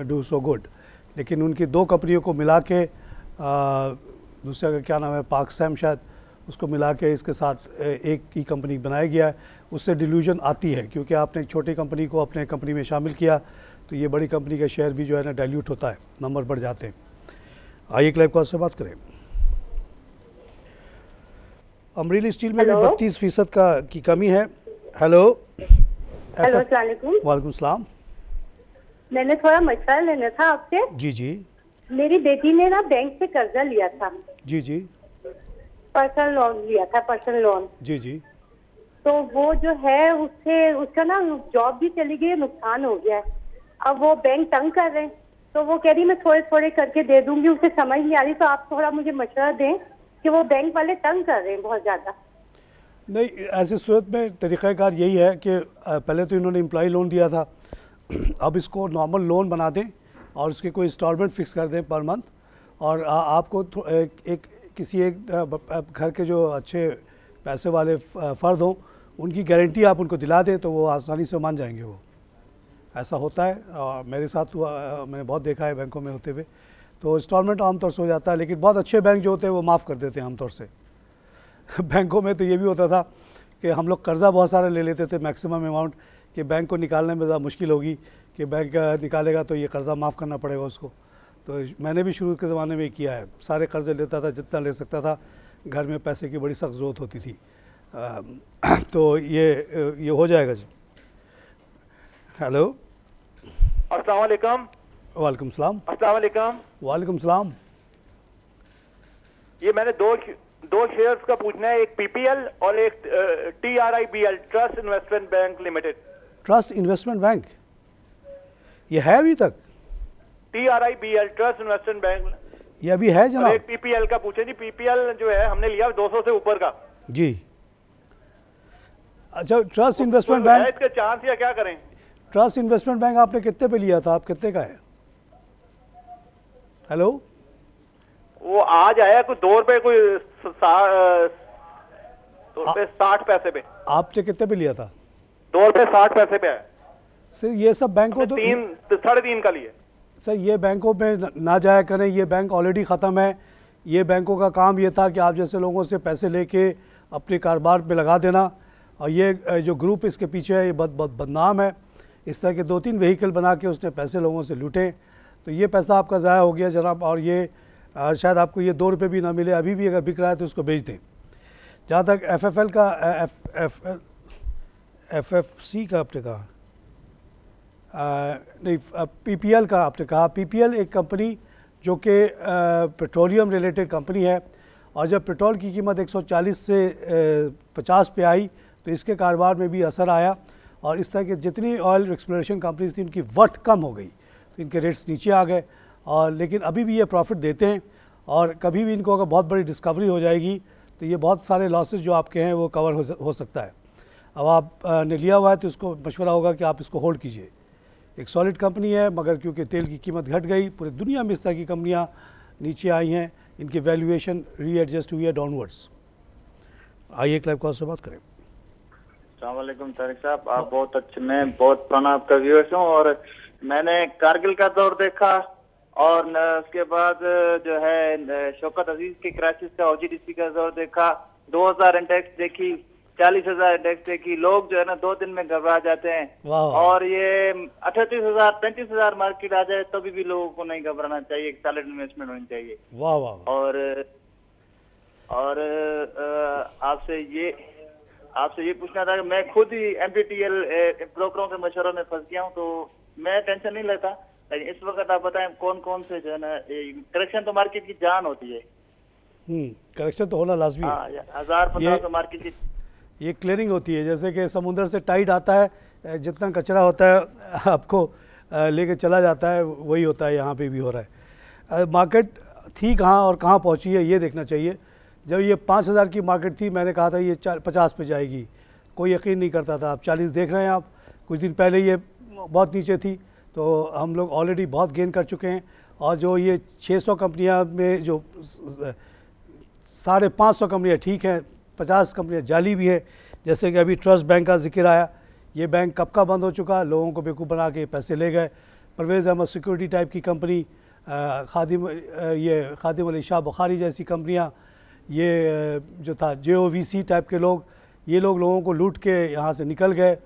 do so good. लेकिन उनकी दो कंपनियों को मिला के, दूसरे का क्या नाम है, पाकसैम शायद, उसको मिला के इसके साथ एक ही कंपनी बनाया गया है। उससे डिल्यूजन आती है क्योंकि आपने एक छोटी कंपनी को अपने कंपनी में शामिल किया तो ये बड़ी कंपनी का शेयर भी जो है ना डाइल्यूट होता है, नंबर बढ़ जाते हैं। आइए क्लाइव कॉल से बात करें। अमरीली स्टील में भी 32% की कमी है। हेलो। वालेकुम सलाम। मैंने थोड़ा मशवरा लेना था आपसे। जी जी। मेरी बेटी ने ना बैंक से कर्जा लिया था। जी जी। पर्सनल लोन लिया था, पर्सनल लोन। जी जी। तो वो जो है उसका ना जॉब भी चली गई, नुकसान हो गया है। अब वो बैंक तंग कर रहे हैं, तो वो कह रही मैं थोड़े थोड़े करके दे दूंगी, उसे समझ नहीं आ रही। तो आप थोड़ा मुझे मशवरा दें कि वो बैंक वाले तंग कर रहे हैं बहुत ज़्यादा। नहीं, ऐसी सूरत में तरीक़ाकार यही है कि पहले तो इन्होंने एम्प्लॉय लोन दिया था, अब इसको नॉर्मल लोन बना दें और उसके कोई इंस्टॉलमेंट फ़िक्स कर दें पर मंथ, और आपको किसी एक घर के जो अच्छे पैसे वाले फ़र्द हों उनकी गारंटी आप उनको दिला दें तो वो आसानी से मान जाएंगे। वो ऐसा होता है और मेरे साथ हुआ, मैंने बहुत देखा है बैंकों में होते हुए। तो इंस्टॉलमेंट आमतौर से हो जाता है, लेकिन बहुत अच्छे बैंक जो होते हैं वो माफ़ कर देते हैं आमतौर से। बैंकों में तो ये भी होता था कि हम लोग कर्ज़ा बहुत सारे ले लेते थे, मैक्सिमम अमाउंट, कि बैंक को निकालने में ज़्यादा मुश्किल होगी कि बैंक निकालेगा तो ये कर्ज़ा माफ़ करना पड़ेगा उसको। तो मैंने भी शुरू के ज़माने में किया है, सारे कर्ज़े लेता था जितना ले सकता था, घर में पैसे की बड़ी सख्त ज़रूरत होती थी। तो ये हो जाएगा जी। हेलो। अस्सलाम वालेकुम। वालेकुम सलाम। अस्सलाम वालेकुम। वालेकुम सलाम। ये मैंने दो शेयर्स का पूछना है, एक PPL और एक TRIBL, trust investment bank limited. Trust investment bank ये है अभी तक? TRIBL, ट्रस्ट इन्वेस्टमेंट बैंक, ये अभी है जनाब? एक PPL का पूछे जी। PPL जो है हमने लिया 200 से ऊपर का जी। अच्छा, ट्रस्ट इन्वेस्टमेंट बैंक, इसके चांस या क्या करें? ट्रस्ट इन्वेस्टमेंट बैंक आपने कितने पे लिया था? आप कितने का है? हेलो। वो आज आया कुछ 2 रुपए, कोई 60 पैसे पे। आपने कितने पे लिया था? 2 रुपए 60 पैसे पे आया। सर ये सब बैंकों तो 3 साढ़े 3 का लिए। सर ये बैंकों में ना जाया करें, ये बैंक ऑलरेडी ख़त्म है, ये बैंकों का काम ये था कि आप जैसे लोगों से पैसे लेके अपने कारोबार पे लगा देना, और ये जो ग्रुप इसके पीछे है ये बहुत बदनाम है। इस तरह के 2-3 व्हीकल बना के उसने पैसे लोगों से लूटे, तो ये पैसा आपका ज़ाया हो गया जनाब। और ये शायद आपको ये 2 रुपये भी ना मिले, अभी भी अगर बिक रहा है तो उसको बेच दें। जहाँ तक FFL का FFC का आपने कहा, नहीं PPL का आपने कहा, PPL एक कंपनी जो कि पेट्रोलियम रिलेटेड कंपनी है, और जब पेट्रोल की कीमत 140 से 50 पे आई तो इसके कारोबार में भी असर आया, और इस तरह के जितनी ऑयल एक्सप्लोरेशन कंपनीज थी उनकी वर्थ कम हो गई, तो इनके रेट्स नीचे आ गए। और लेकिन अभी भी ये प्रॉफिट देते हैं, और कभी भी इनको अगर बहुत बड़ी डिस्कवरी हो जाएगी तो ये बहुत सारे लॉसेस जो आपके हैं वो कवर हो सकता है। अब आप ने लिया हुआ है तो इसको मशवरा होगा कि आप इसको होल्ड कीजिए। एक सॉलिड कंपनी है, मगर क्योंकि तेल की कीमत घट गई, पूरी दुनिया में इस तरह की कंपनियाँ नीचे आई हैं, इनकी वैल्यूएशन रीएडजस्ट हुई है डाउनवर्ड्स। आइए एक लाइव कॉल से बात करें। अस्सलाम वालेकुम तारिक साहब, आप बहुत अच्छे, मैं बहुत पुराना आपका व्यूअर्स हूँ, और मैंने कारगिल का दौर देखा, और उसके बाद जो है शौकत अजीज के क्राइसिस का OGDC का दौर देखा, 2000 इंडेक्स देखी, 40,000 इंडेक्स देखी। लोग जो है ना 2 दिन में घबरा जाते हैं, और ये 38,000 35,000 मार्केट आ जाए तभी भी लोगों को नहीं घबराना चाहिए, एक सॉलिड इन्वेस्टमेंट होनी चाहिए। वाह वाह। और आपसे ये पूछना था कि मैं खुद ही MPTL ब्रोकरों के मशवरों में फंस गया हूँ, तो मैं टेंशन नहीं लेता, लेकिन इस वक्त आप बताएं कौन कौन से जो है ना, करेक्शन तो मार्केट की जान होती है। करेक्शन तो होना लाजमी है। 1000-1500 मार्केट की ये क्लियरिंग होती है, जैसे कि समुंदर से टाइड आता है, जितना कचरा होता है आपको लेके चला जाता है, वही होता है यहाँ पे भी हो रहा है। मार्केट थी कहाँ और कहाँ पहुँची है ये देखना चाहिए। जब ये 5,000 की मार्केट थी, मैंने कहा था ये 50 पे जाएगी, कोई यकीन नहीं करता था। अब 40 देख रहे हैं आप, कुछ दिन पहले ये बहुत नीचे थी, तो हम लोग ऑलरेडी बहुत गेन कर चुके हैं। और जो ये 600 कंपनियां में जो 550 कंपनियां ठीक हैं, 50 कंपनियां जाली भी है। जैसे कि अभी ट्रस्ट बैंक का जिक्र आया, ये बैंक कब का बंद हो चुका, लोगों को बेवकूफ़ बना के पैसे ले गए। परवेज़ अहमद सिक्योरिटी टाइप की कंपनी, खादिम अली शाह बुखारी जैसी कंपनियाँ, ये जो था JOVC टाइप के लोग, ये लोगों को लूट के यहाँ से निकल गए,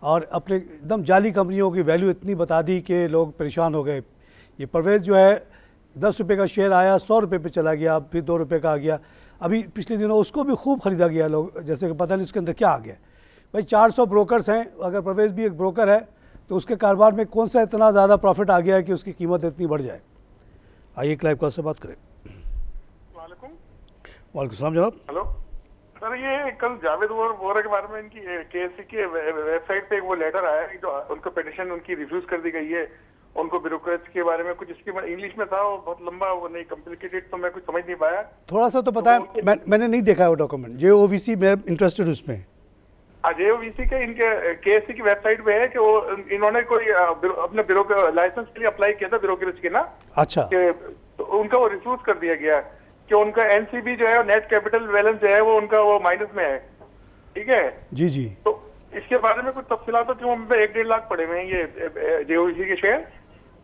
और अपने एकदम जाली कंपनियों की वैल्यू इतनी बता दी कि लोग परेशान हो गए। ये परवेज़ जो है 10 रुपये का शेयर आया, 100 रुपये पे चला गया, फिर 2 रुपये का आ गया। अभी पिछले दिनों उसको भी खूब ख़रीदा गया लोग, जैसे कि पता नहीं उसके अंदर क्या आ गया। भाई 400 ब्रोकर्स हैं, अगर परवेज़ भी एक ब्रोकर है तो उसके कारोबार में कौन सा इतना ज़्यादा प्रॉफिट आ गया है कि उसकी कीमत इतनी बढ़ जाए। आइए एक लाइव कॉल से बात करें। वालेकुम सलाम जनाब। हेलो सर, ये कल जावेद वोरा के बारे में इनकी KSC की वेबसाइट पे वो लेटर आया कि जो उनको पिटीशन उनकी रिफ्यूज कर दी गई है, उनको ब्यूरोक्रेट्स के बारे में कुछ, इसकी इंग्लिश में था, वो बहुत लंबा, वो नहीं कॉम्प्लिकेटेड, तो मैं कुछ समझ नहीं पाया। थोड़ा सा तो पता है, मैंने नहीं देखा है वो डॉक्यूमेंट। JOVC में इंटरेस्टेड उसमें। JOVC के इनके KSC की वेबसाइट पे है कि वो इन्होंने कोई अपने लाइसेंस के लिए अप्लाई किया था ब्यूरोक्रेट्स के ना। अच्छा। तो उनका वो रिफ्यूज कर दिया गया कि उनका NCB जो है, नेट कैपिटल बैलेंस जो है वो उनका वो माइनस में है। ठीक है जी जी। तो इसके बारे में कुछ तफसीलात तो क्यों, हम पे 1-1.5 लाख पड़े हुए हैं ये JOVC के शेयर,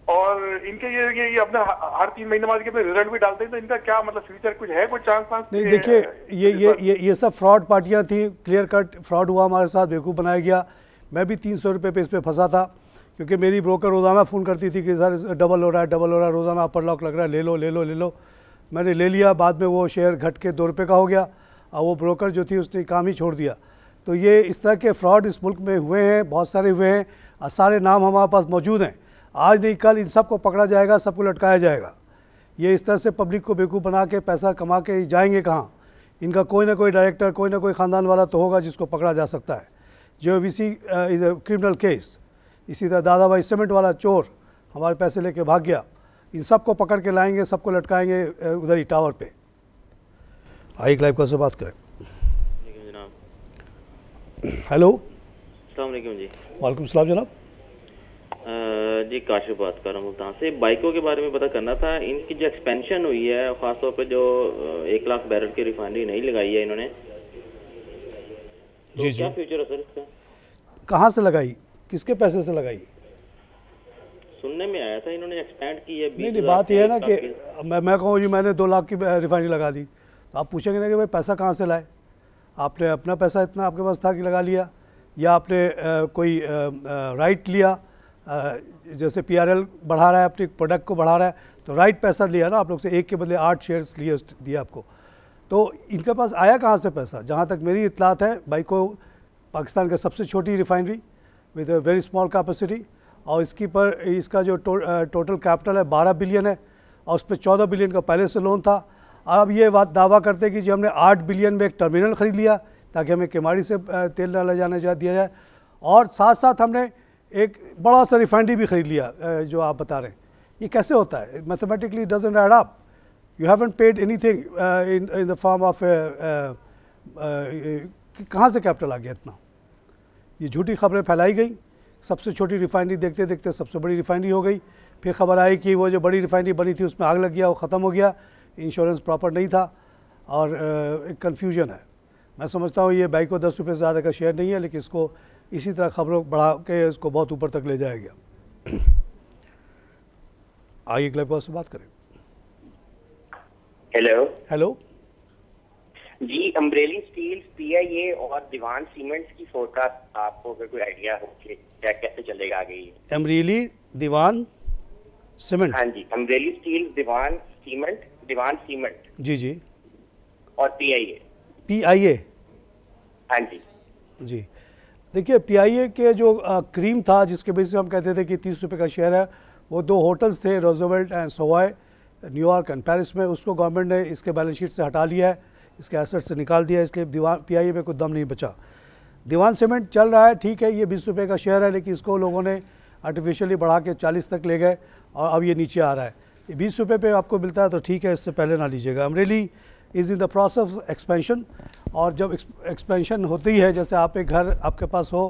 और इनके ये अपने हर 3 महीने बाद के रिजल्ट भी डालते हैं, तो इनका क्या मतलब फ्यूचर कुछ है, कुछ चांस? नहीं देखिए, ये सब फ्रॉड पार्टियां थी, क्लियर कट फ्रॉड हुआ हमारे साथ, बेवकूफ़ बनाया गया। मैं भी 300 रुपये पे इस पर फंसा था, क्योंकि मेरी ब्रोकर रोज़ाना फ़ोन करती थी कि सर डबल हो रहा है, रोज़ाना अपर लॉक लग रहा है, ले लो। मैंने ले लिया, बाद में वो शेयर घट के 2 रुपये का हो गया, और वो ब्रोकर जो थी उसने काम ही छोड़ दिया। तो ये इस तरह के फ्रॉड इस मुल्क में हुए हैं, बहुत सारे हुए हैं, और सारे नाम हमारे पास मौजूद हैं। आज नहीं कल इन सब को पकड़ा जाएगा, सबको लटकाया जाएगा। ये इस तरह से पब्लिक को बेवकूफ़ बना के पैसा कमा के जाएंगे कहाँ? इनका कोई ना कोई डायरेक्टर, कोई ना कोई ख़ानदान वाला तो होगा जिसको पकड़ा जा सकता है। JOVC is a criminal case. इसी तरह दादा भाई सीमेंट वाला चोर हमारे पैसे लेके भाग गया। इन सबको पकड़ के लाएंगे, सबको लटकाएंगे उधर ही टावर पे। आइए लाइव कॉल से बात करें। हेलो, अस्सलाम वालेकुम जी। वालेकुम सलाम जनाब। जी काशिफ बात कर रहा हूँ मुल्तान से। बाइकों के बारे में पता करना था, इनकी जो एक्सपेंशन हुई है, खासतौर पे जो 1 लाख बैरल की रिफाइनरी नहीं लगाई है इन्होंने, तो क्या फ्यूचर है सर इसका? कहाँ से लगाई, किसके पैसे से लगाई? सुनने में आया था इन्होंने एक्सपेंड की है। नहीं, बात ये है ना कि मैं कहूँ जी मैंने 2 लाख की रिफाइनरी लगा दी, तो आप पूछेंगे ना कि भाई पैसा कहाँ से लाए? आपने अपना पैसा इतना आपके पास था कि लगा लिया, या आपने कोई राइट लिया, जैसे PRL बढ़ा रहा है अपने प्रोडक्ट को बढ़ा रहा है तो राइट पैसा लिया ना आप लोग से, 1 के बदले 8 शेयर्स लिए दिए आपको। तो इनके पास आया कहाँ से पैसा? जहाँ तक मेरी इत्तलात है, बाइको पाकिस्तान का सबसे छोटी refinery with a very small capacity, और इसका जो टोटल कैपिटल है 12 बिलियन है, और उस पर 14 बिलियन का पहले से लोन था। और अब ये बात दावा करते हैं कि जी हमने 8 बिलियन में एक टर्मिनल ख़रीद लिया ताकि हमें केमाड़ी से तेल न ले जाने दिया जाए, और साथ साथ हमने एक बड़ा सा रिफाइनरी भी ख़रीद लिया जो आप बता रहे हैं। ये कैसे होता है? Mathematically doesn't add up. You haven't paid anything in the form of कहाँ से कैपिटल आ गया इतना? ये झूठी खबरें फैलाई गई, सबसे छोटी रिफाइनरी देखते देखते सबसे बड़ी रिफाइनरी हो गई, फिर खबर आई कि वो जो बड़ी रिफाइनरी बनी थी उसमें आग लग गया, वो ख़त्म हो गया, इंश्योरेंस प्रॉपर नहीं था, और एक कन्फ्यूजन है। मैं समझता हूँ ये बाइको 10 रुपये से ज़्यादा का शेयर नहीं है, लेकिन इसको इसी तरह खबरों बढ़ा के इसको बहुत ऊपर तक ले जाया गया। आइए क्लब से बात करें। हेलो जी, अम्ब्रेली स्टील, PIA और दीवान सीमेंट्स की फोरकास्ट आपको अगर कोई आइडिया हो कि क्या कैसे चलेगा आगे ये? अम्ब्रेली, दीवान सीमेंट। हाँ जी, अम्ब्रेली स्टील, दीवान सीमेंट जी जी, और PIA। हाँ जी जी। देखिए PIA के जो क्रीम था जिसके बेसिस हम कहते थे कि 30 रुपये का शेयर है, वो 2 होटल्स थे, Roosevelt and Savoy, New York and Paris में। उसको गवर्नमेंट ने इसके बैलेंस शीट से हटा लिया है, इसके एसेट से निकाल दिया, इसलिए PIA में कोई दम नहीं बचा। दीवान सीमेंट चल रहा है, ठीक है, ये 20 रुपये का शेयर है, लेकिन इसको लोगों ने आर्टिफिशियली बढ़ा के 40 तक ले गए और अब ये नीचे आ रहा है। ये 20 रुपये पे आपको मिलता है तो ठीक है, इससे पहले ना लीजिएगा। Amreli is in the process expansion, और जब एक्सपेंशन होती है, जैसे आप एक घर आपके पास हो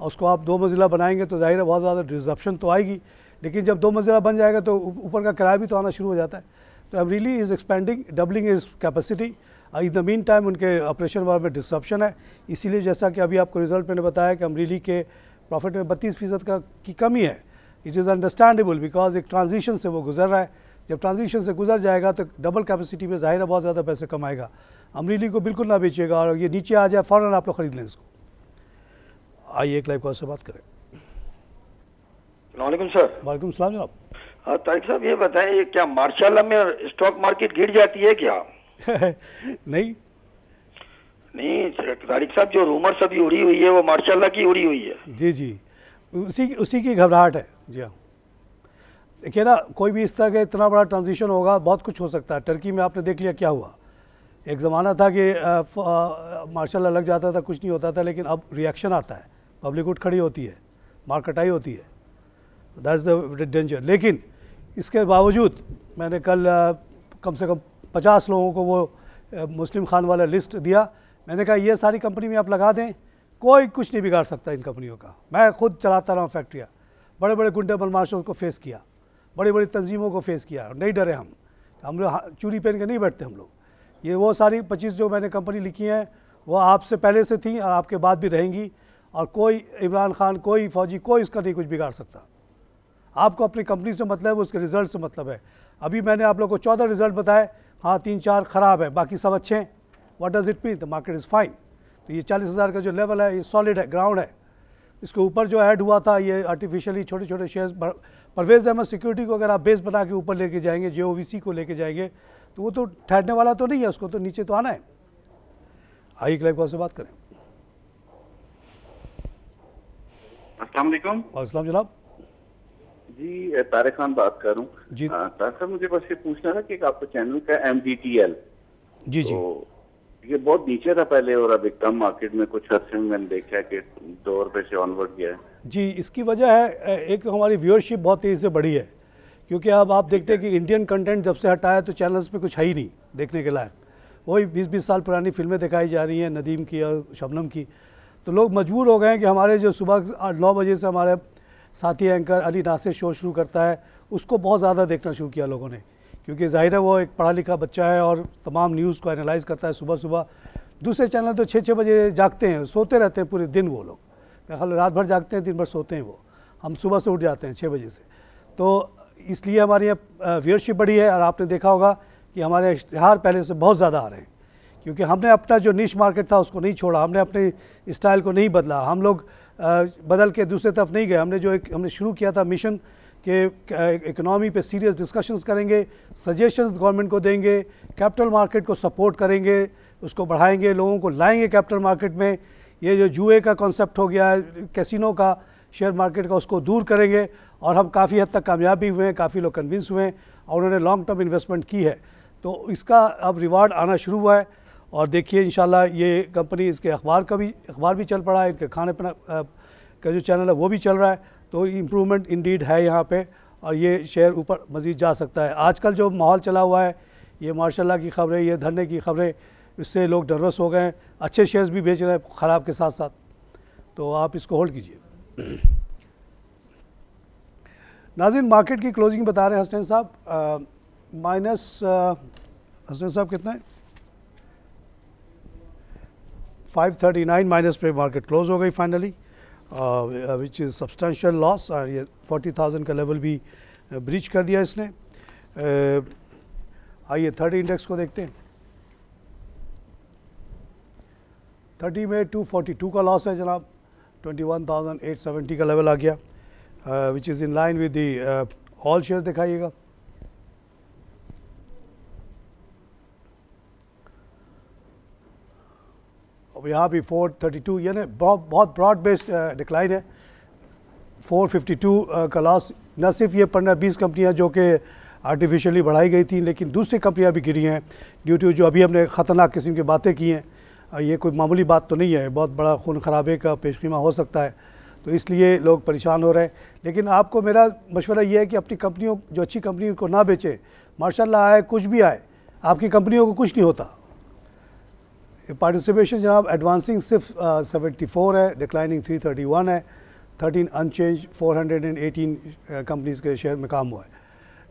और उसको आप 2 मंजिला बनाएंगे तो जाहिर है बहुत ज़्यादा डिस्रप्शन तो आएगी, लेकिन जब 2 मंजिला बन जाएगा तो ऊपर का किराया भी तो आना शुरू हो जाता है। तो Amreli is expanding, doubling is capacity. In the mean time उनके ऑपरेशन वाले में डिस्रप्शन है, इसीलिए जैसा कि अभी आपको रिजल्ट मैंने बताया कि अमरेली के प्रॉफिट में 32% की कमी है। इट इज़ अंडरस्टैंडेबल बिकॉज एक ट्रांजिशन से वो गुजर रहा है। जब ट्रांजिशन से गुजर जाएगा तो डबल कैपेसिटी में जाहिर है बहुत ज़्यादा पैसे कमाएगा। अमरेली को बिल्कुल ना बेचिएगा, और ये नीचे आ जाए फ़ौरन आप लोग ख़रीद लें इसको। आइए एक लाइव कॉल से बात करें। वालेकुम सर। वालेकुम सलाम जनाब। हाँ तारिक साहब, ये बताएं, ये क्या मार्शाल्लाह में स्टॉक मार्केट गिर जाती है क्या? नहीं तारिक साहब, जो रूमर्स अभी उड़ी हुई है वो मार्शाल्लाह की उड़ी हुई है। जी जी, उसी की घबराहट है। जी हाँ, देखिए ना, कोई भी इस तरह का इतना बड़ा ट्रांजिशन होगा, बहुत कुछ हो सकता है। टर्की में आपने देख लिया क्या हुआ। एक ज़माना था कि मार्शाल्लाह लग जाता था, कुछ नहीं होता था, लेकिन अब रिएक्शन आता है, पब्लिक उठ खड़ी होती है, मार कटाई होती है। That's the danger. लेकिन इसके बावजूद मैंने कल कम से कम 50 लोगों को वो मुस्लिम खान वाला लिस्ट दिया। मैंने कहा ये सारी कंपनी में आप लगा दें, कोई कुछ नहीं बिगाड़ सकता इन कंपनियों का। मैं खुद चलाता रहा फैक्ट्रियाँ, बड़े बड़े गुंडे बदमाशों को फेस किया, बड़ी बड़ी तंजीमों को फेस किया, नहीं डरे हम लोग चूड़ी पहन के नहीं बैठते हम लोग। ये वो सारी 25 जो मैंने कंपनी लिखी हैं वो आपसे पहले से थी और आपके बाद भी रहेंगी, और कोई इमरान खान, कोई फौजी, कोई इसका नहीं कुछ बिगाड़ सकता। आपको अपनी कंपनी से मतलब है, उसके रिज़ल्ट से मतलब है। अभी मैंने आप लोग को 14 रिज़ल्ट बताए, हाँ 3-4 ख़राब है, बाकी सब अच्छे हैं। What does it mean? The market is fine. तो ये 40,000 का जो लेवल है ये सॉलिड है, ग्राउंड है। इसके ऊपर जो ऐड हुआ था ये आर्टिफिशियली छोटे छोटे शेयर्स, परवेज़ अहमद सिक्योरिटी को अगर आप बेस बना के ऊपर लेके जाएंगे, JOVC को लेके जाएंगे, तो वो तो ठहरने वाला तो नहीं है, उसको तो नीचे तो आना है। आइए क्लाइव कॉल से बात करें। अस्सलाम वालेकुम। वालेकुम जनाब। जी तारिक खान बात कर रहा हूँ जी। तारिक साहब, मुझे बस ये पूछना था कि आपका चैनल का MDTL जी जी, तो ये बहुत नीचे था पहले और अब एकदम मार्केट में कुछ अर्से में मैंने देखा कि 2 रुपये से ऑनवर्ड गया है। जी, इसकी वजह है एक तो हमारी व्यूअरशिप बहुत तेज़ी से बढ़ी है, क्योंकि अब आप देखते हैं कि इंडियन कंटेंट जब से हटाया तो चैनल्स पे कुछ है ही नहीं देखने के लायक। वही 20-20 साल पुरानी फिल्में दिखाई जा रही हैं, नदीम की और शबनम की। तो लोग मजबूर हो गए हैं कि हमारे जो सुबह 8-9 बजे से हमारे साथी एंकर अली नासिर शो शुरू करता है, उसको बहुत ज़्यादा देखना शुरू किया लोगों ने, क्योंकि ज़ाहिर है वो एक पढ़ा लिखा बच्चा है और तमाम न्यूज़ को एनालाइज़ करता है सुबह सुबह। दूसरे चैनल तो 6-6 बजे जागते हैं, सोते रहते हैं पूरे दिन वो लोग। मैं ख्याल रात भर जागते हैं, दिन भर सोते हैं वो। हम सुबह से उठ जाते हैं 6 बजे से। तो इसलिए हमारे यहाँ व्यूअरशिप बढ़ी है। और आपने देखा होगा कि हमारे इश्तिहार पहले से बहुत ज़्यादा आ रहे हैं, क्योंकि हमने अपना जो निश मार्केट था उसको नहीं छोड़ा, हमने अपने स्टाइल को नहीं बदला, हम लोग बदल के दूसरे तरफ नहीं गए। हमने शुरू किया था मिशन कि इकोनॉमी पे सीरियस डिस्कशंस करेंगे, सजेशंस गवर्नमेंट को देंगे, कैपिटल मार्केट को सपोर्ट करेंगे, उसको बढ़ाएंगे, लोगों को लाएंगे कैपिटल मार्केट में। ये जो जुए का कॉन्सेप्ट हो गया है, कैसीनो का, शेयर मार्केट का, उसको दूर करेंगे। और हम काफ़ी हद तक कामयाब भी हुए हैं, काफ़ी लोग कन्विंस हुए हैं और उन्होंने लॉन्ग टर्म इन्वेस्टमेंट की है। तो इसका अब रिवार्ड आना शुरू हुआ है। और देखिए इंशाल्लाह ये कंपनी, इसके अखबार भी चल पड़ा है, इनके खाने पीना का जो चैनल है वो भी चल रहा है। तो इम्प्रूवमेंट इंडीड है यहाँ पे और ये शेयर ऊपर मज़ीद जा सकता है। आजकल जो माहौल चला हुआ है, ये माशाल्लाह की ख़बरें, ये धरने की ख़बरें, इससे लोग नर्वस हो गए हैं, अच्छे शेयर्स भी बेच रहे हैं ख़राब के साथ साथ। तो आप इसको होल्ड कीजिए। नाज़रीन, मार्केट की क्लोजिंग बता रहे हैं हसनैन साहब, माइनस हसनैन साहब कितना है, 539 माइनस पे मार्केट क्लोज हो गई finally, which is substantial loss. और ये 40,000 का लेवल भी ब्रीच कर दिया इसने। आइए 30 इंडेक्स को देखते हैं। 30 में 242 का लॉस है जनाब, 21,870 का लेवल आ गया, which is in line with the all shares. दिखाइएगा अब यहाँ भी 432, यानी बहुत ब्रॉड बेस्ड डिक्लाइन है। 452 का लॉस। न सिर्फ ये 15-20 कंपनियाँ जो कि आर्टिफिशियली बढ़ाई गई थी, लेकिन दूसरी कंपनियाँ भी गिरी हैं ड्यू टू जो अभी हमने ख़तरनाक किस्म की बातें की हैं। ये कोई मामूली बात तो नहीं है, बहुत बड़ा खून खराबे का पेशखीमा हो सकता है, तो इसलिए लोग परेशान हो रहे हैं। लेकिन आपको मेरा मशवरा ये है कि अपनी कंपनियों, जो अच्छी कंपनियों को ना बेचें। माशाल्लाह आए कुछ भी आए, आपकी कंपनियों को कुछ नहीं होता। पार्टिसिपेशन जनाब एडवांसिंग सिर्फ 74 है, डिक्लाइनिंग 331 है, 13 अनचेंज, 418 कंपनीज़ के शेयर में काम हुआ है।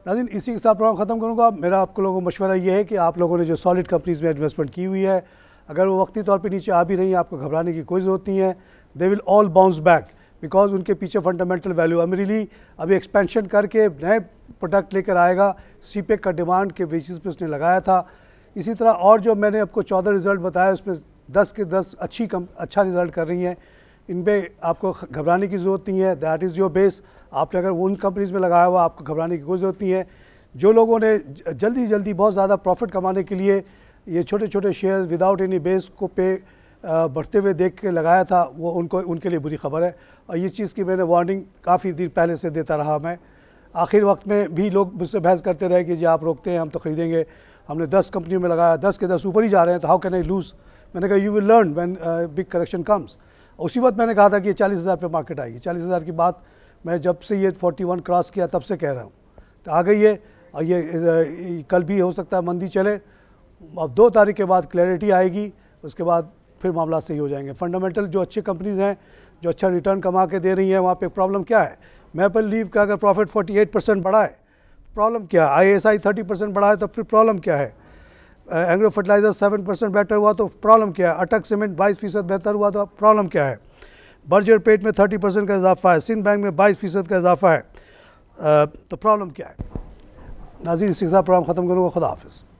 नाज़रीन, इसी के साथ प्रोग्राम ख़त्म करूँगा। मेरा आप लोगों को मशवरा ये है कि आप लोगों ने जो सॉलिड कंपनीज़ में इन्वेस्टमेंट की हुई है, अगर वो वक्ती तौर पे नीचे आ भी रही हैं, आपको घबराने की कोई ज़रूरत नहीं है। They will all bounce back, because उनके पीछे फंडामेंटल वैल्यू अमेरिली अभी एक्सपेंशन करके नए प्रोडक्ट लेकर आएगा। सीपेक का डिमांड के बेसिस पे उसने लगाया था। इसी तरह और जो मैंने आपको 14 रिज़ल्ट बताया, उसमें 10 के 10 अच्छा रिज़ल्ट कर रही हैं। इन पर आपको घबराने की ज़रूरत नहीं है। That is your base. आपने अगर उन कंपनीज़ में लगाया हुआ, आपको घबराने की कोई ज़रूरत नहीं है। जो लोगों ने जल्दी बहुत ज़्यादा प्रॉफिट कमाने के लिए ये छोटे छोटे शेयर्स विदाउट एनी बेस को पे बढ़ते हुए देख के लगाया था, वो उनके लिए बुरी खबर है। और इस चीज़ की मैंने वार्निंग काफ़ी दिन पहले से देता रहा। मैं आखिर वक्त में भी लोग मुझसे बहस करते रहे कि जी आप रोकते हैं, हम तो ख़रीदेंगे। हमने 10 कंपनियों में लगाया, 10 के 10 ऊपर ही जा रहे हैं, तो हाउ कैन आई लूज़। मैंने कहा you will learn when big correction comes. उसी वक्त मैंने कहा था कि ये 40,000 पे मार्केट आएगी। 40,000 की बात मैं जब से ये 41 क्रॉस किया तब से कह रहा हूँ, तो आ गई है। और ये कल भी हो सकता है मंदी चले। अब 2 तारीख के बाद क्लैरिटी आएगी, उसके बाद फिर मामला सही हो जाएंगे। फंडामेंटल जो अच्छी कंपनीज़ हैं, जो अच्छा रिटर्न कमा के दे रही हैं, वहाँ पे प्रॉब्लम क्या है। मैपल लीव का अगर प्रॉफिट 48% बढ़ा है, प्रॉब्लम क्या है। ISI 30% बढ़ा है, तो फिर प्रॉब्लम क्या है। एग्रो फर्टिलाइज़र 7% बेहतर हुआ, तो प्रॉब्लम क्या है। अटक सीमेंट 22% बेहतर हुआ, तो प्रॉब्लम क्या है। बर्जर पेट में 30% का इजाफा है, सिंध बैंक में 22% का इजाफा है, तो प्रॉब्लम क्या है। नाज़रीन, इसी के साथ प्रोग्राम ख़त्म करूँगा। खुदा हाफ़िज़।